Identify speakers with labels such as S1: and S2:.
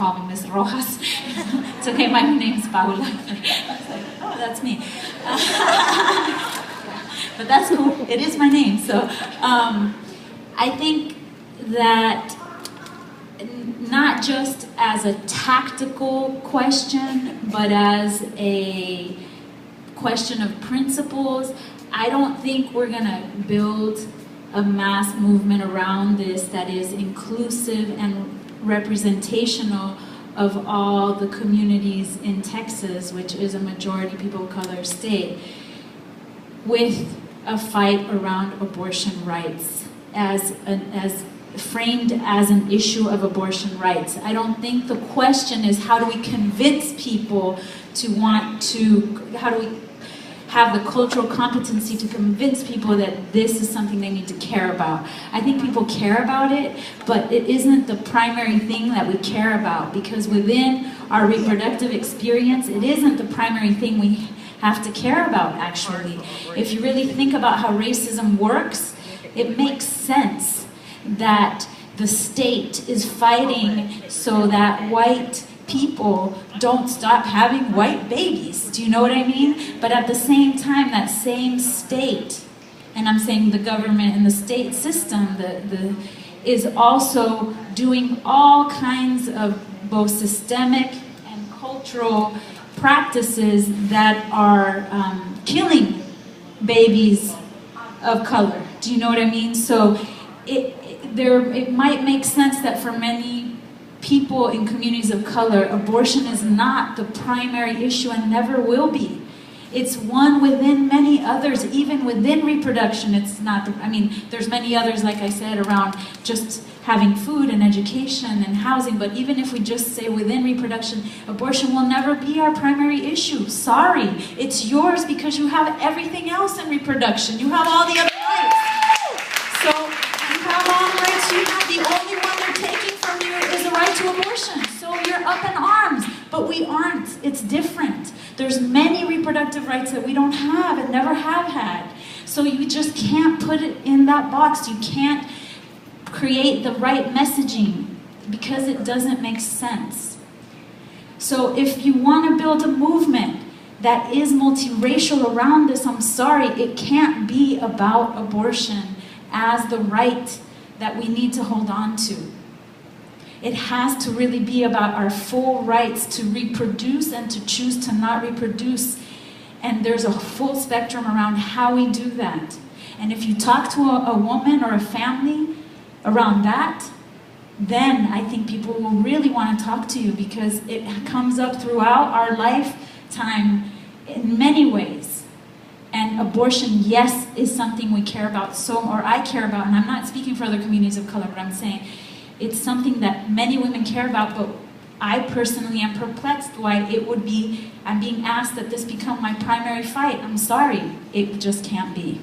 S1: call me Miss Rojas. It's okay, my name's Paula. I was like, oh, that's me. But that's cool, it is my name. So I think that not just as a tactical question, but as a question of principles, I don't think we're gonna build a mass movement around this that is inclusive and representational of all the communities in Texas, which is a majority people of color state, with a fight around abortion rights as framed as an issue of abortion rights. I don't think the question is how do we convince people to want to, how do we have the cultural competency to convince people that this is something they need to care about. I think people care about it, but it isn't the primary thing that we care about, because within our reproductive experience, it isn't the primary thing we have to care about, actually. If you really think about how racism works, it makes sense that the state is fighting so that white people don't stop having white babies. Do you know what I mean? But at the same time, that same state, and I'm saying the government and the state system, is also doing all kinds of both systemic and cultural practices that are killing babies of color. Do you know what I mean? So it might make sense that for many people in communities of color, abortion is not the primary issue and never will be. It's one within many others. Even within reproduction, it's not the, I mean, there's many others, like I said, around just having food and education and housing, but even if we just say within reproduction, abortion will never be our primary issue. Sorry, it's yours because you have everything else in reproduction. You have all the other rights. So you have all the rights you have. The only one they're taking from you is the right to abortion. So you're up in arms, but we aren't. It's different. There's many reproductive rights that we don't have and never have had. So you just can't put it in that box. You can't create the right messaging because it doesn't make sense. So if you want to build a movement that is multiracial around this, I'm sorry, it can't be about abortion as the right that we need to hold on to. It has to really be about our full rights to reproduce and to choose to not reproduce. And there's a full spectrum around how we do that. And if you talk to a woman or a family around that, then I think people will really want to talk to you, because it comes up throughout our lifetime in many ways. And abortion, yes, is something we care about, or I care about, and I'm not speaking for other communities of color, but I'm saying it's something that many women care about, but I personally am perplexed why it would be, I'm being asked that this become my primary fight. I'm sorry, it just can't be.